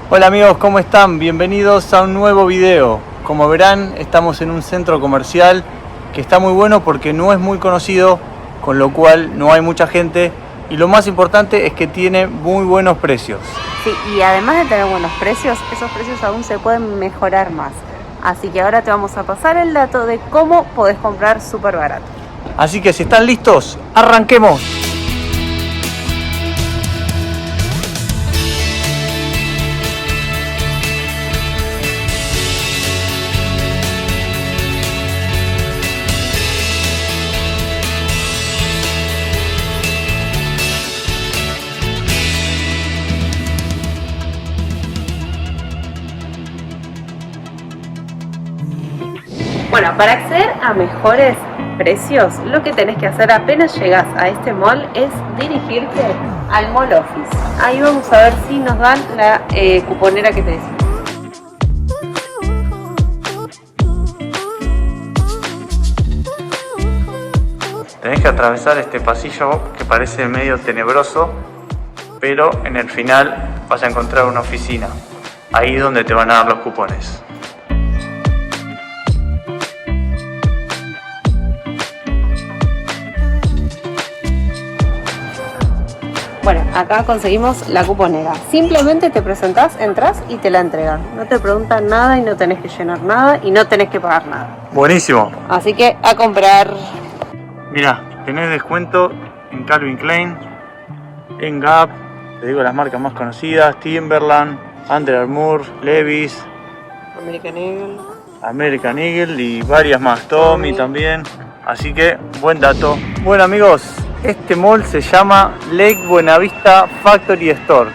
Hola amigos, ¿cómo están? Bienvenidos a un nuevo video. Como verán, estamos en un centro comercial que está muy bueno porque no es muy conocido, con lo cual no hay mucha gente y lo más importante es que tiene muy buenos precios. Sí, y además de tener buenos precios, esos precios aún se pueden mejorar más. Así que ahora te vamos a pasar el dato de cómo podés comprar súper barato. Así que si están listos, ¡arranquemos! Bueno, para acceder a mejores precios, lo que tenés que hacer apenas llegás a este mall es dirigirte al Mall Office. Ahí vamos a ver si nos dan la cuponera que te decimos. Tenés que atravesar este pasillo que parece medio tenebroso, pero en el final vas a encontrar una oficina. Ahí es donde te van a dar los cupones. Bueno, acá conseguimos la cuponera. Simplemente te presentás, entras y te la entregan. No te preguntan nada y no tenés que llenar nada y no tenés que pagar nada. Buenísimo. Así que a comprar. Mira, tenés descuento en Calvin Klein, en Gap, te digo las marcas más conocidas, Timberland, Under Armour, Levi's, American Eagle y varias más, Tommy también. Así que buen dato. Bueno amigos, este mall se llama Lake Buenavista Factory Store.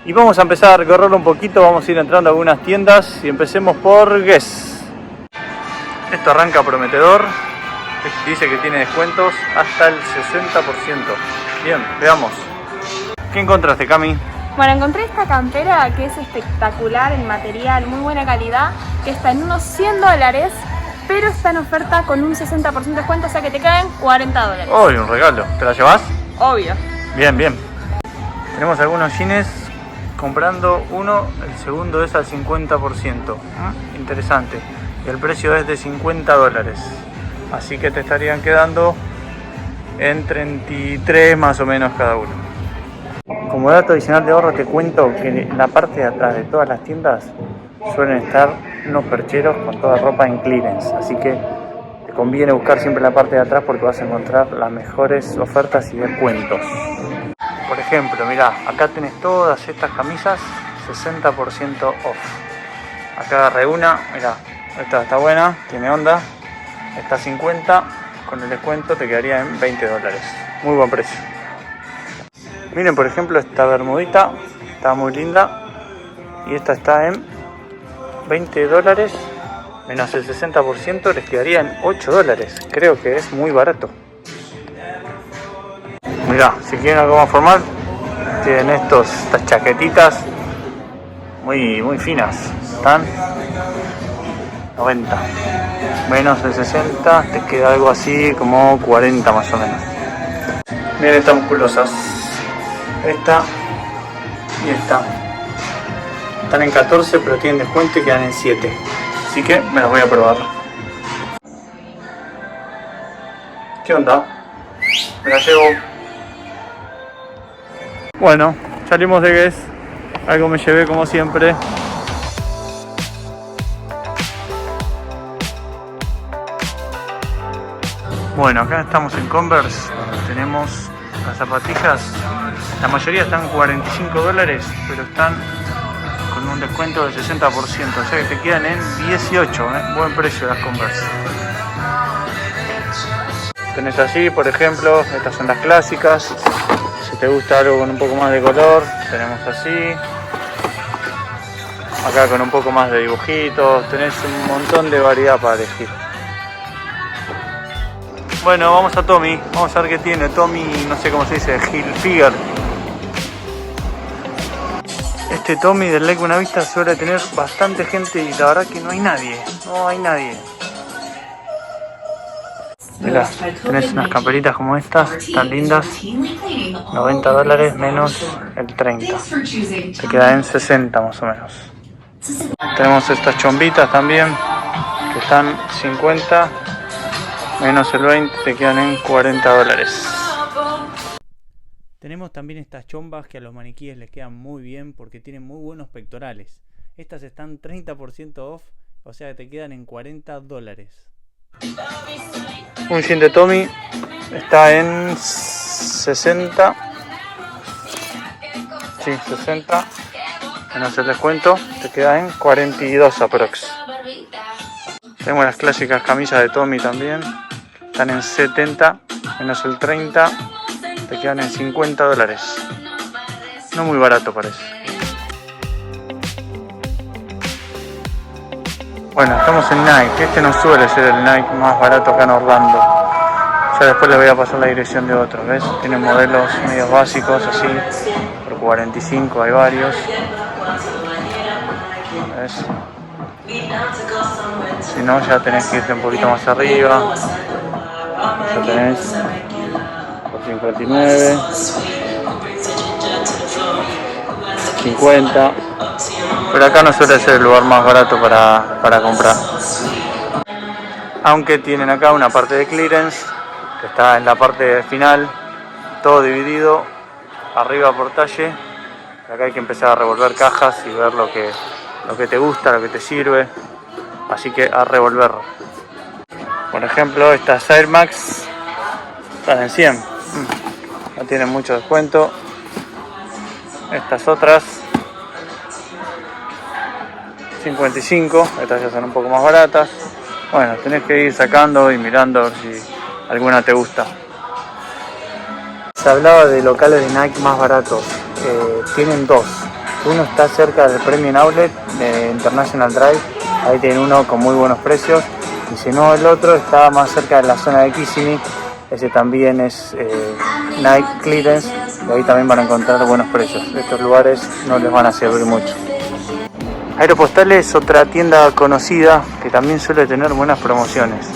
Y vamos a empezar a recorrerlo un poquito, vamos a ir entrando a algunas tiendas y empecemos por Guess. Esto arranca prometedor. Dice que tiene descuentos hasta el 60%. Bien, veamos. ¿Qué encontraste, Cami? Bueno, encontré esta campera que es espectacular en material, muy buena calidad, que está en unos $100, pero está en oferta con un 60% de descuento, o sea que te caen $40. ¡Oh, un regalo! ¿Te la llevas? Obvio. Bien, bien. Tenemos algunos jeans, comprando uno, el segundo es al 50%. Interesante. Y el precio es de $50. Así que te estarían quedando en 33 más o menos cada uno. Como dato adicional de ahorro te cuento que en la parte de atrás de todas las tiendas suelen estar unos percheros con toda ropa en clearance. Así que te conviene buscar siempre la parte de atrás porque vas a encontrar las mejores ofertas y descuentos. Por ejemplo, mirá, acá tenés todas estas camisas 60% off. Acá agarré una, mirá, esta está buena, tiene onda. Está 50, con el descuento te quedaría en $20. Muy buen precio. Miren, por ejemplo, esta bermudita está muy linda. Y esta está en $20 menos el 60%, les quedaría en $8. Creo que es muy barato. Mirá, si quieren algo más formal, tienen estas chaquetitas muy finas. Están 90. Menos el 60, te queda algo así como 40 más o menos. Miren estas musculosas. Esta y esta. Están en 14 pero tienen descuento y quedan en 7. Así que me las voy a probar. ¿Qué onda? Me la llevo. Bueno, salimos de Guess. Algo me llevé como siempre. Bueno, acá estamos en Converse, tenemos las zapatillas, la mayoría están $45, pero están con un descuento del 60%, o sea que te quedan en 18, buen precio las Converse. Tenés así, por ejemplo, estas son las clásicas, si te gusta algo con un poco más de color, tenemos así. Acá con un poco más de dibujitos, tenés un montón de variedad para elegir. Bueno, vamos a Tommy, vamos a ver qué tiene. Tommy, no sé cómo se dice, Hilfiger. Este Tommy del Lake Buenavista suele tener bastante gente y la verdad que no hay nadie. Mirá, tenés unas camperitas como estas, tan lindas, $90 menos el 30, te queda en 60 más o menos. Tenemos estas chombitas también, que están 50, menos el 20, te quedan en $40. Tenemos también estas chombas que a los maniquíes les quedan muy bien porque tienen muy buenos pectorales. Estas están 30% off, o sea que te quedan en $40. Un jean de Tommy está en 60. Sí, 60. Menos el descuento, te queda en 42 aprox. Tenemos las clásicas camisas de Tommy también. Están en 70, menos el 30, te quedan en $50. No muy barato parece. Bueno, estamos en Nike. Este no suele ser el Nike más barato acá en Orlando. Ya después les voy a pasar la dirección de otros, ¿ves? Tienen modelos medios básicos así, por 45 hay varios. ¿Ves? Si no, ya tenés que irte un poquito más arriba. Ya tenés por 59, 50. Pero acá no suele ser el lugar más barato para comprar. Aunque tienen acá una parte de clearance, que está en la parte final, todo dividido, arriba por talle. Acá hay que empezar a revolver cajas y ver lo que te gusta, lo que te sirve. Así que a revolver. Por ejemplo, estas Air Max están en 100. No tienen mucho descuento. Estas otras 55, estas ya son un poco más baratas. Bueno, tenés que ir sacando y mirando a ver si alguna te gusta. Se hablaba de locales de Nike más baratos. Tienen dos. Uno está cerca del Premium Outlet de International Drive. Ahí tienen uno con muy buenos precios. Y si no, el otro está más cerca de la zona de Kissimmee. Ese también es Nike Clearance. Y ahí también van a encontrar buenos precios. Estos lugares no les van a servir mucho. Aeropostal es otra tienda conocida que también suele tener buenas promociones.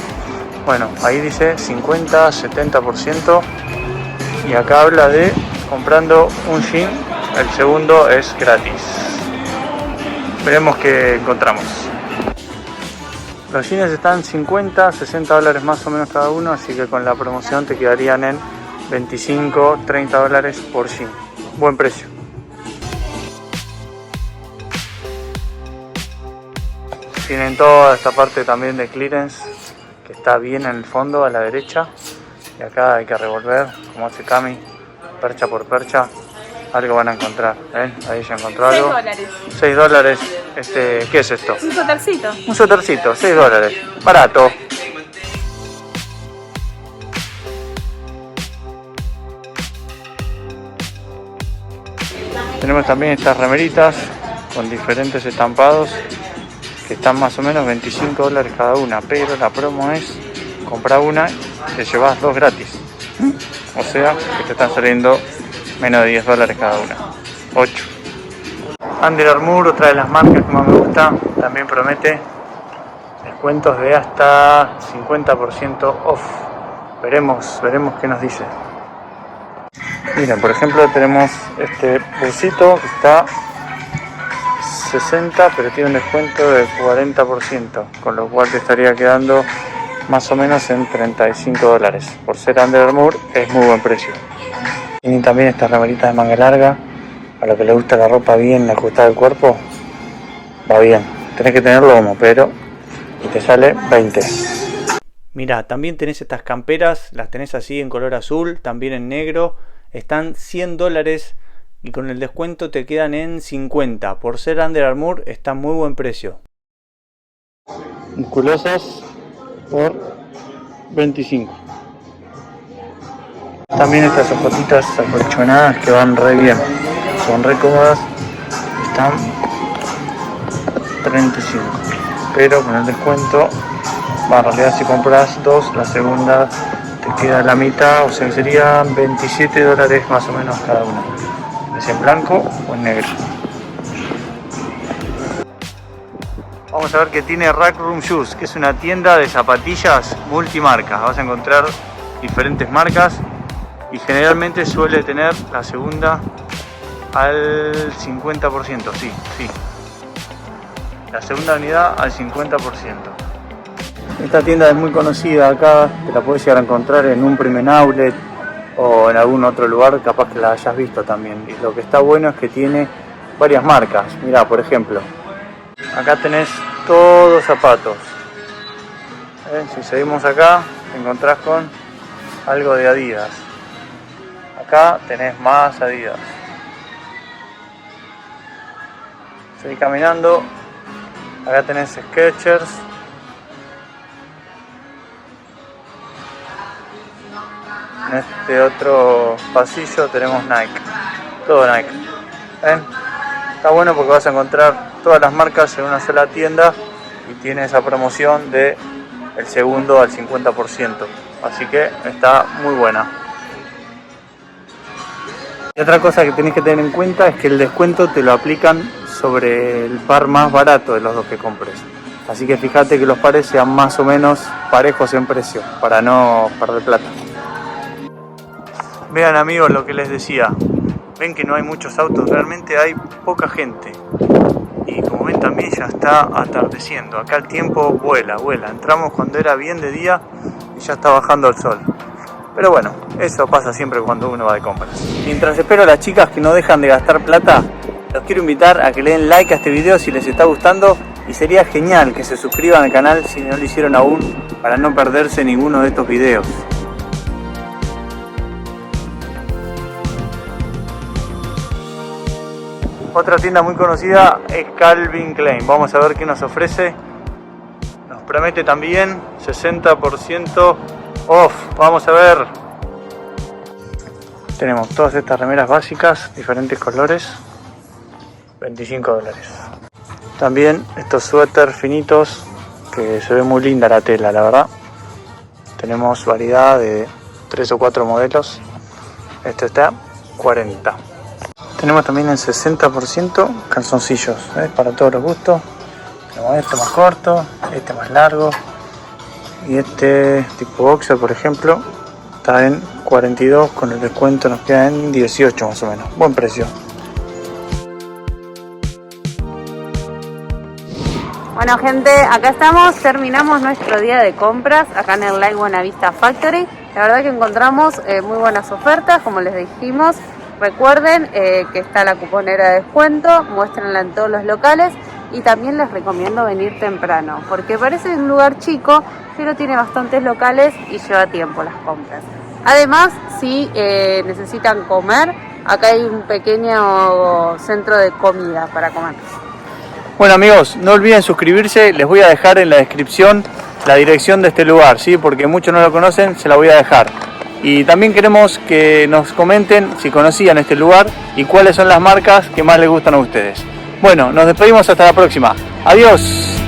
Bueno, ahí dice 50, 70%. Y acá habla de comprando un jean, el segundo es gratis. Veremos qué encontramos. Los jeans están 50, 60 dólares más o menos cada uno, así que con la promoción te quedarían en 25, 30 dólares por jean. Buen precio. Tienen toda esta parte también de clearance, que está bien en el fondo a la derecha. Y acá hay que revolver, como hace Cami, percha por percha. Algo van a encontrar, ¿ven? Ahí ya encontró algo. $6. ¿Qué es esto? Un suétercito. Un suétercito, $6. Barato. Tenemos también estas remeritas con diferentes estampados que están más o menos $25 cada una, pero la promo es comprar una y te llevas dos gratis. O sea que te están saliendo menos de $10 cada una. 8. Under Armour, otra de las marcas que más me gusta, también promete descuentos de hasta 50% off. Veremos qué nos dice. Miren, por ejemplo tenemos este bolsito que está 60, pero tiene un descuento de 40%, con lo cual te estaría quedando más o menos en $35. Por ser Under Armour es muy buen precio. Tienen también estas remeritas de manga larga, a lo que le gusta la ropa bien ajustada al cuerpo, va bien. Tenés que tenerlo como, pero y te sale 20. Mirá, también tenés estas camperas, las tenés así en color azul, también en negro, están $100 y con el descuento te quedan en 50. Por ser Under Armour está muy buen precio. Musculosas por 25. También estas zapatitas acolchonadas que van re bien, son re cómodas, están 35, pero con el descuento, en realidad si compras dos, la segunda te queda la mitad, o sea que serían $27 más o menos cada una, es en blanco o en negro. Vamos a ver que tiene Rack Room Shoes, que es una tienda de zapatillas multimarcas. Vas a encontrar diferentes marcas y generalmente suele tener la segunda al 50%, sí. La segunda unidad al 50%. Esta tienda es muy conocida acá, te la puedes llegar a encontrar en un Premium Outlet o en algún otro lugar, capaz que la hayas visto también. Y lo que está bueno es que tiene varias marcas. Mirá, por ejemplo, acá tenés todos zapatos. Si seguimos acá, te encontrás con algo de Adidas. Acá tenés más Adidas. Seguí caminando. Acá tenés Skechers. En este otro pasillo tenemos Nike. Todo Nike. ¿Ven? Está bueno porque vas a encontrar todas las marcas en una sola tienda y tiene esa promoción de el segundo al 50%. Así que está muy buena. Y otra cosa que tenés que tener en cuenta es que el descuento te lo aplican sobre el par más barato de los dos que compres. Así que fíjate que los pares sean más o menos parejos en precio para no perder plata. Vean amigos lo que les decía. Ven que no hay muchos autos, realmente hay poca gente. Y como ven también ya está atardeciendo. Acá el tiempo vuela. Entramos cuando era bien de día y ya está bajando el sol. Pero bueno, eso pasa siempre cuando uno va de compras. Mientras espero a las chicas que no dejan de gastar plata, los quiero invitar a que le den like a este video si les está gustando. Y sería genial que se suscriban al canal si no lo hicieron aún, para no perderse ninguno de estos videos. Otra tienda muy conocida es Calvin Klein. Vamos a ver qué nos ofrece. Nos promete también 60% off. Vamos a ver. Tenemos todas estas remeras básicas, diferentes colores. $25. También estos suéter finitos, que se ve muy linda la tela, la verdad. Tenemos variedad de 3 o 4 modelos. Este está 40. Tenemos también el 60% calzoncillos, para todos los gustos. Tenemos este más corto, este más largo. Y este tipo boxer, por ejemplo, está en 42, con el descuento nos queda en 18 más o menos. Buen precio. Bueno gente, acá estamos, terminamos nuestro día de compras acá en el Like Buenavista Factory. La verdad que encontramos muy buenas ofertas, como les dijimos. Recuerden que está la cuponera de descuento, muéstrenla en todos los locales y también les recomiendo venir temprano, porque parece un lugar chico, pero tiene bastantes locales y lleva tiempo las compras. Además, si necesitan comer, acá hay un pequeño centro de comida para comer. Bueno amigos, no olviden suscribirse, les voy a dejar en la descripción la dirección de este lugar, ¿sí? Porque muchos no lo conocen, se la voy a dejar. Y también queremos que nos comenten si conocían este lugar y cuáles son las marcas que más les gustan a ustedes. Bueno, nos despedimos hasta la próxima. Adiós.